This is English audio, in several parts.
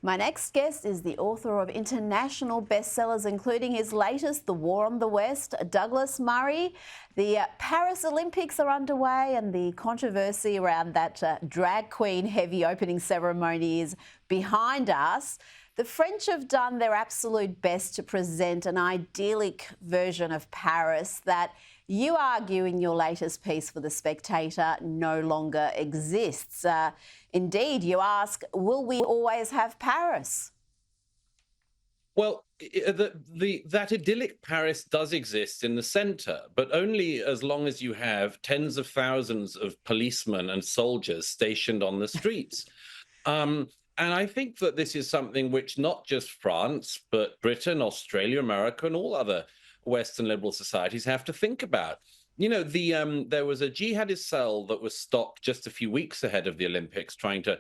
My next guest is the author of international bestsellers, including his latest, The War on the West, Douglas Murray. The Paris Olympics are underway and the controversy around that drag queen heavy opening ceremony is behind us. The French have done their absolute best to present an idyllic version of Paris that you argue in your latest piece for The Spectator no longer exists. Indeed, you ask, will we always have Paris? Well, that idyllic Paris does exist in the centre, but only as long as you have tens of thousands of policemen and soldiers stationed on the streets. And I think that this is something which not just France, but Britain, Australia, America, and all other Western liberal societies have to think about. You know, there was a jihadist cell that was stopped just a few weeks ahead of the Olympics trying to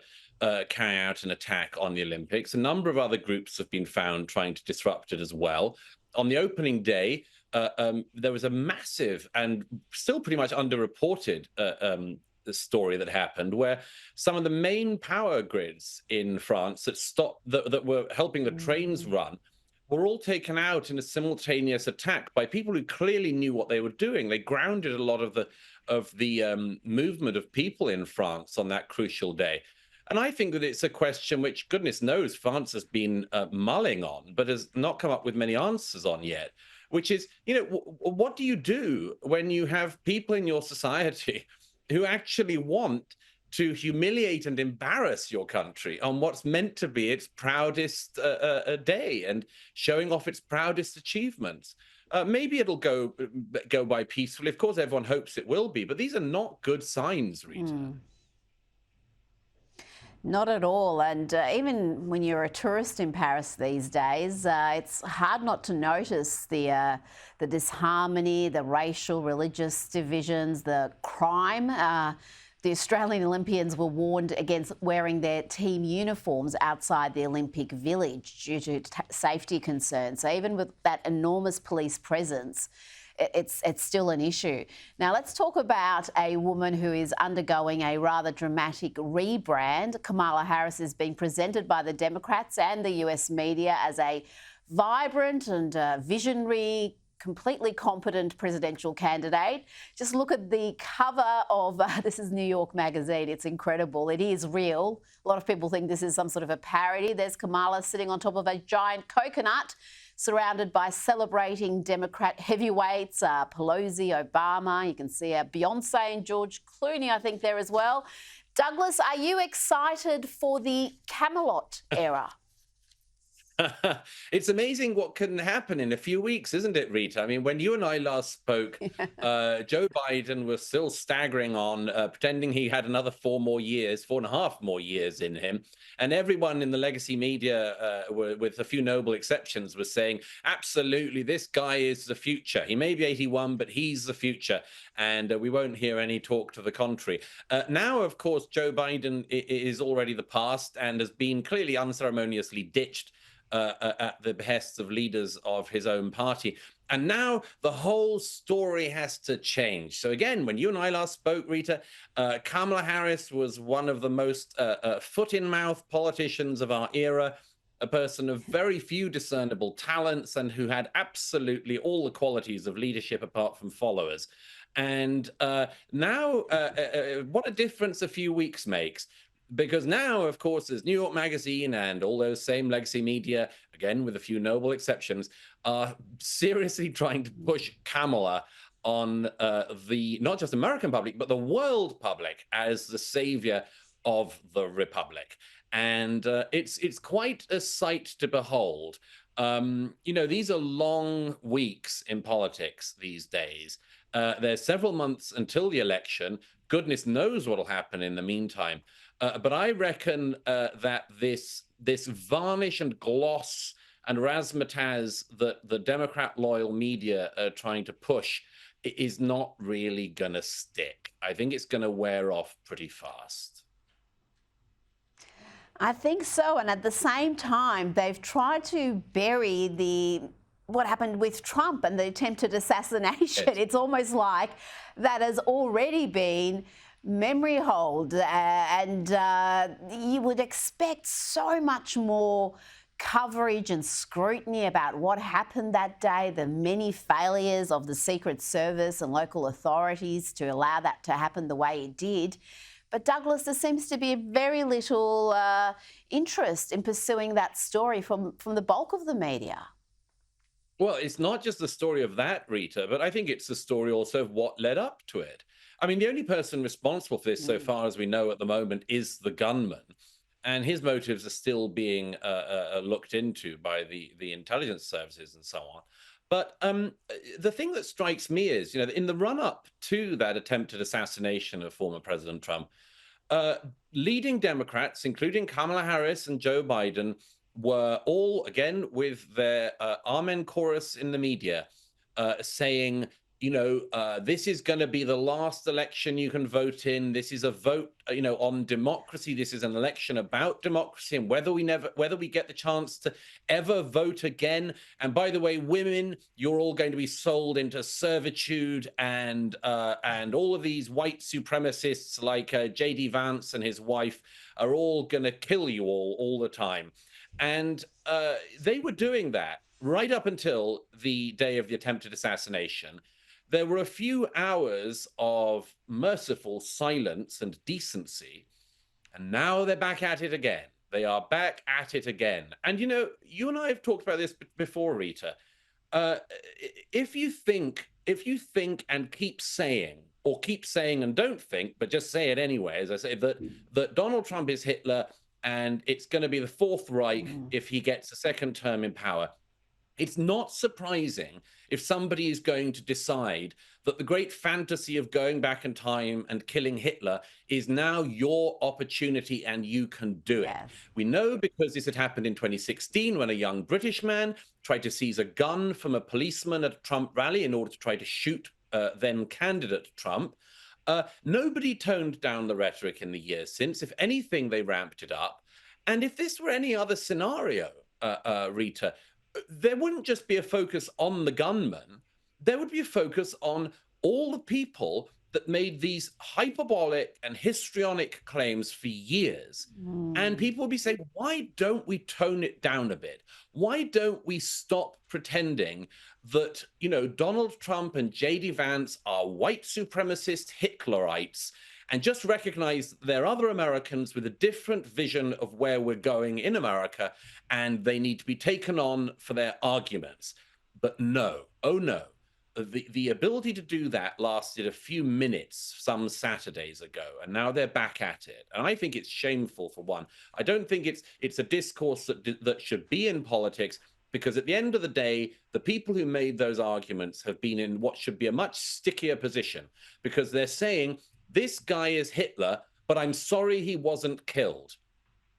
carry out an attack on the Olympics. A number of other groups have been found trying to disrupt it as well. On the opening day, there was a massive and still pretty much underreported the story that happened, where some of the main power grids in France that were helping the trains run were all taken out in a simultaneous attack by people who clearly knew what they were doing. They grounded a lot of the movement of people in France on that crucial day. And I think that it's a question which, goodness knows, France has been mulling on, but has not come up with many answers on yet, which is, you know, what do you do when you have people in your society who actually want to humiliate and embarrass your country on what's meant to be its proudest day and showing off its proudest achievements? Maybe it'll go by peacefully. Of course, everyone hopes it will be, but these are not good signs, Rita. Not at all. And even when you're a tourist in Paris these days, it's hard not to notice the disharmony, the racial, religious divisions, the crime. The Australian Olympians were warned against wearing their team uniforms outside the Olympic Village due to safety concerns. So even with that enormous police presence, it's still an issue. Now, let's talk about a woman who is undergoing a rather dramatic rebrand. Kamala Harris is being presented by the Democrats and the US media as a vibrant and visionary, completely competent presidential candidate. Just look at the cover of, this is New York Magazine. It's incredible. It is real. A lot of people think this is some sort of a parody. There's Kamala sitting on top of a giant coconut, surrounded by celebrating Democrat heavyweights, Pelosi, Obama. You can see Beyonce and George Clooney, I think, there as well. Douglas, are you excited for the Camelot era? It's amazing what can happen in a few weeks, isn't it, Rita? I mean, when you and I last spoke, Joe Biden was still staggering on, pretending he had another 4.5 more years in him. And everyone in the legacy media, with a few noble exceptions, was saying, absolutely, this guy is the future. He may be 81, but he's the future. And we won't hear any talk to the contrary. Now, of course, Joe Biden is already the past and has been clearly unceremoniously ditched at the behests of leaders of his own party. And now the whole story has to change. So again, when you and I last spoke, Rita, Kamala Harris was one of the most foot-in-mouth politicians of our era, a person of very few discernible talents and who had absolutely all the qualities of leadership apart from followers. And now, what a difference a few weeks makes. Because now, of course, there's New York Magazine and all those same legacy media, again, with a few noble exceptions, are seriously trying to push Kamala on the not just American public, but the world public as the savior of the republic. And it's quite a sight to behold. You know, these are long weeks in politics these days. There's several months until the election. Goodness knows what will happen in the meantime. But I reckon that this varnish and gloss and razzmatazz that the Democrat loyal media are trying to push is not really going to stick. I think it's going to wear off pretty fast. I think so. And at the same time, they've tried to bury what happened with Trump and the attempted assassination. Yes. It's almost like that has already been memory hold, and you would expect so much more coverage and scrutiny about what happened that day, the many failures of the Secret Service and local authorities to allow that to happen the way it did. But Douglas, there seems to be very little interest in pursuing that story from the bulk of the media. Well, it's not just the story of that, Rita, but I think it's the story also of what led up to it. I mean, the only person responsible for this, so far as we know at the moment, is the gunman. And his motives are still being looked into by the intelligence services and so on. But the thing that strikes me is, in the run-up to that attempted assassination of former President Trump, leading Democrats, including Kamala Harris and Joe Biden, were all, again, with their amen chorus in the media, saying, this is going to be the last election you can vote in. This is a vote, on democracy. This is an election about democracy and whether we get the chance to ever vote again. And by the way, women, you're all going to be sold into servitude, and all of these white supremacists like J.D. Vance and his wife are all going to kill you all the time. And they were doing that right up until the day of the attempted assassination. There were a few hours of merciful silence and decency, and now they're back at it again. They are back at it again. And, you and I have talked about this before, Rita. If you think and keep saying and don't think, but just say it anyway, as I say, that Donald Trump is Hitler and it's going to be the Fourth Reich if he gets a second term in power, it's not surprising if somebody is going to decide that the great fantasy of going back in time and killing Hitler is now your opportunity and you can do it. Yes. We know because this had happened in 2016 when a young British man tried to seize a gun from a policeman at a Trump rally in order to try to shoot then candidate Trump. Nobody toned down the rhetoric in the years since. If anything, they ramped it up. And if this were any other scenario, Rita, there wouldn't just be a focus on the gunman. There would be a focus on all the people that made these hyperbolic and histrionic claims for years. And people would be saying, why don't we tone it down a bit? Why don't we stop pretending that, Donald Trump and J.D. Vance are white supremacist Hitlerites, and just recognize there are other Americans with a different vision of where we're going in America, and they need to be taken on for their arguments. But no, oh no. The ability to do that lasted a few minutes some Saturdays ago, and now they're back at it. And I think it's shameful, for one. I don't think it's a discourse that should be in politics, because at the end of the day, the people who made those arguments have been in what should be a much stickier position, because they're saying, this guy is Hitler, but I'm sorry he wasn't killed.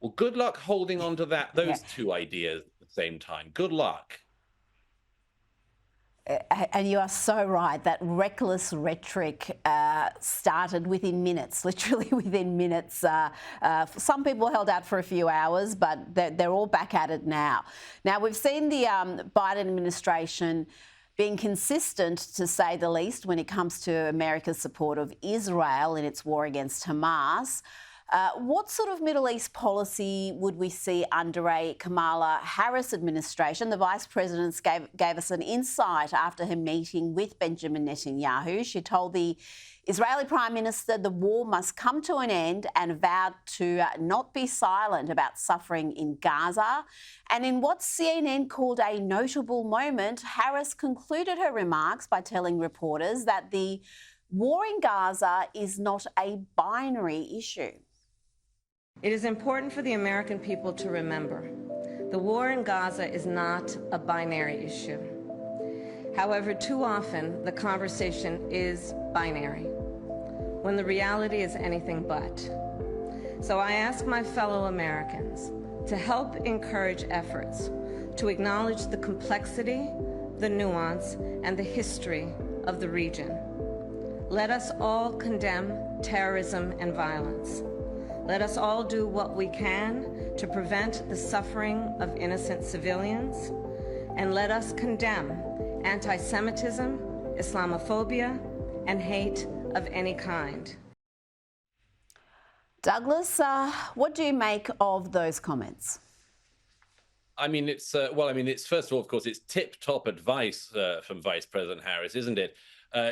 Well, good luck holding on to those two ideas at the same time. Good luck. And you are so right. That reckless rhetoric started within minutes, literally within minutes. Some people held out for a few hours, but they're all back at it now. Now, we've seen the Biden administration being consistent, to say the least, when it comes to America's support of Israel in its war against Hamas. What sort of Middle East policy would we see under a Kamala Harris administration? The Vice President gave us an insight after her meeting with Benjamin Netanyahu. She told the Israeli Prime Minister the war must come to an end and vowed to not be silent about suffering in Gaza. And in what CNN called a notable moment, Harris concluded her remarks by telling reporters that the war in Gaza is not a binary issue. It is important for the American people to remember the war in Gaza is not a binary issue. However, too often the conversation is binary, when the reality is anything but. So I ask my fellow Americans to help encourage efforts to acknowledge the complexity, the nuance, and the history of the region. Let us all condemn terrorism and violence. Let us all do what we can to prevent the suffering of innocent civilians, and let us condemn anti-Semitism, Islamophobia, and hate of any kind. Douglas, what do you make of those comments? I mean, it's first of all, of course, it's tip-top advice from Vice President Harris, isn't it?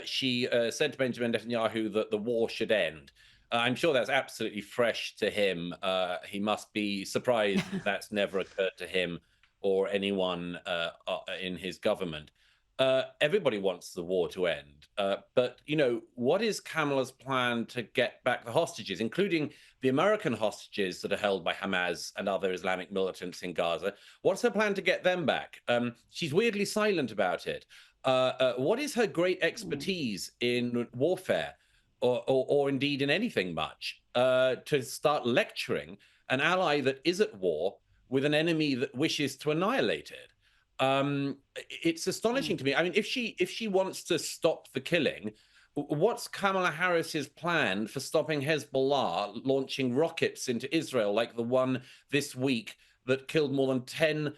She said to Benjamin Netanyahu that the war should end. I'm sure that's absolutely fresh to him. He must be surprised that's never occurred to him or anyone in his government. Everybody wants the war to end. But, what is Kamala's plan to get back the hostages, including the American hostages that are held by Hamas and other Islamic militants in Gaza? What's her plan to get them back? She's weirdly silent about it. What is her great expertise in warfare or indeed in anything much to start lecturing an ally that is at war with an enemy that wishes to annihilate it? It's astonishing to me. I mean, if she wants to stop the killing, what's Kamala Harris's plan for stopping Hezbollah launching rockets into Israel, like the one this week that killed more than 10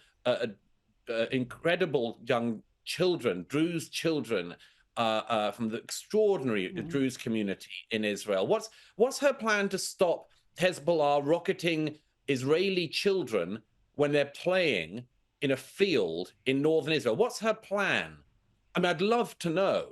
incredible young children, Druze children, from the extraordinary Druze community in Israel? What's her plan to stop Hezbollah rocketing Israeli children when they're playing in a field in northern Israel? What's her plan? I mean, I'd love to know.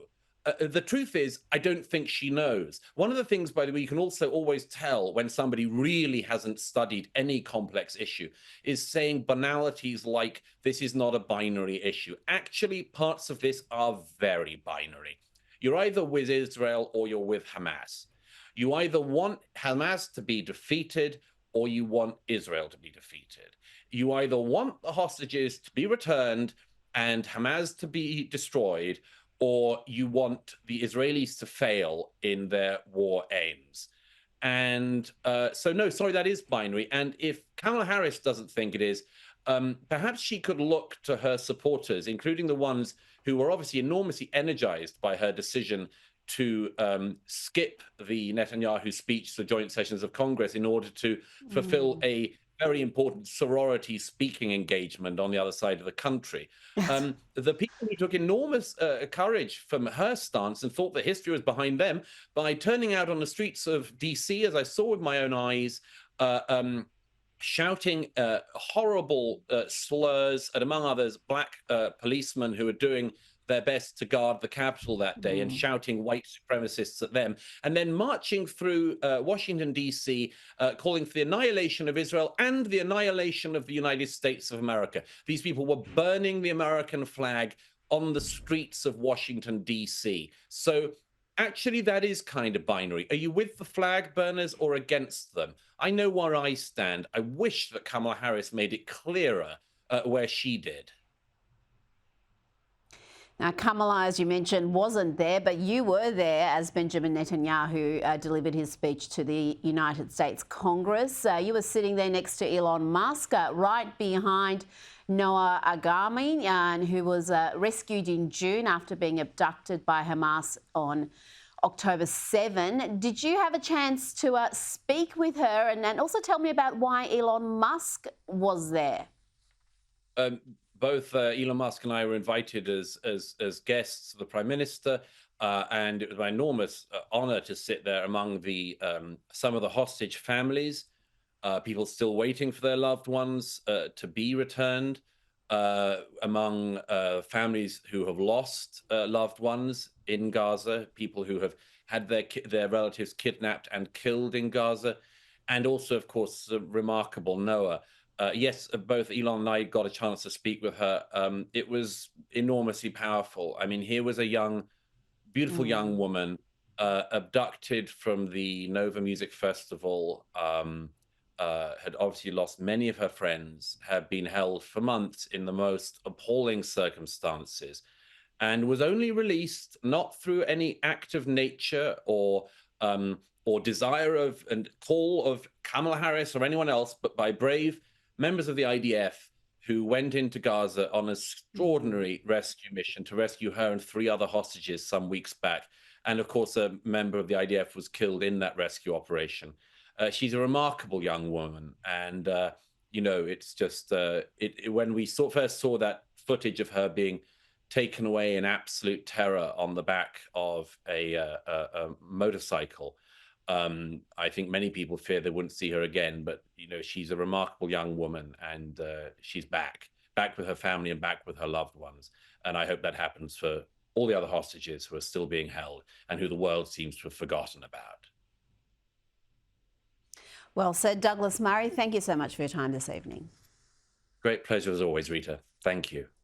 The truth is, I don't think she knows. One of the things, by the way, you can also always tell when somebody really hasn't studied any complex issue is saying banalities like, this is not a binary issue. Actually, parts of this are very binary. You're either with Israel or you're with Hamas. You either want Hamas to be defeated or you want Israel to be defeated. You either want the hostages to be returned and Hamas to be destroyed, or you want the Israelis to fail in their war aims. And so, no, sorry, that is binary. And if Kamala Harris doesn't think it is, perhaps she could look to her supporters, including the ones who were obviously enormously energized by her decision to skip the Netanyahu speech to the joint sessions of Congress in order to fulfill a very important sorority speaking engagement on the other side of the country. The people who took enormous courage from her stance and thought that history was behind them by turning out on the streets of DC, as I saw with my own eyes, shouting horrible slurs at, among others, black policemen who were doing their best to guard the Capitol that day and shouting white supremacists at them, and then marching through Washington, D.C., calling for the annihilation of Israel and the annihilation of the United States of America. These people were burning the American flag on the streets of Washington, D.C. So actually, that is kind of binary. Are you with the flag burners or against them? I know where I stand. I wish that Kamala Harris made it clearer where she did. Now, Kamala, as you mentioned, wasn't there, but you were there as Benjamin Netanyahu delivered his speech to the United States Congress. You were sitting there next to Elon Musk, right behind Noah Agami, who was rescued in June after being abducted by Hamas on October 7. Did you have a chance to speak with her and also tell me about why Elon Musk was there? Both Elon Musk and I were invited as guests of the Prime Minister, and it was my enormous honor to sit there among the some of the hostage families, people still waiting for their loved ones to be returned, among families who have lost loved ones in Gaza, people who have had their relatives kidnapped and killed in Gaza, and also, of course, the remarkable Noah. Yes, both Elon and I got a chance to speak with her. It was enormously powerful. I mean, here was a beautiful young woman abducted from the Nova Music Festival, had obviously lost many of her friends, had been held for months in the most appalling circumstances, and was only released not through any act of nature or desire of and call of Kamala Harris or anyone else, but by brave members of the IDF who went into Gaza on an extraordinary rescue mission to rescue her and 3 other hostages some weeks back. And of course, a member of the IDF was killed in that rescue operation. She's a remarkable young woman. And, it's just when we first saw that footage of her being taken away in absolute terror on the back of a motorcycle, I think many people fear they wouldn't see her again, but she's a remarkable young woman, and she's back with her family and back with her loved ones. And I hope that happens for all the other hostages who are still being held and who the world seems to have forgotten about. Well said, Douglas Murray. Thank you so much for your time this evening. Great pleasure as always, Rita. Thank you.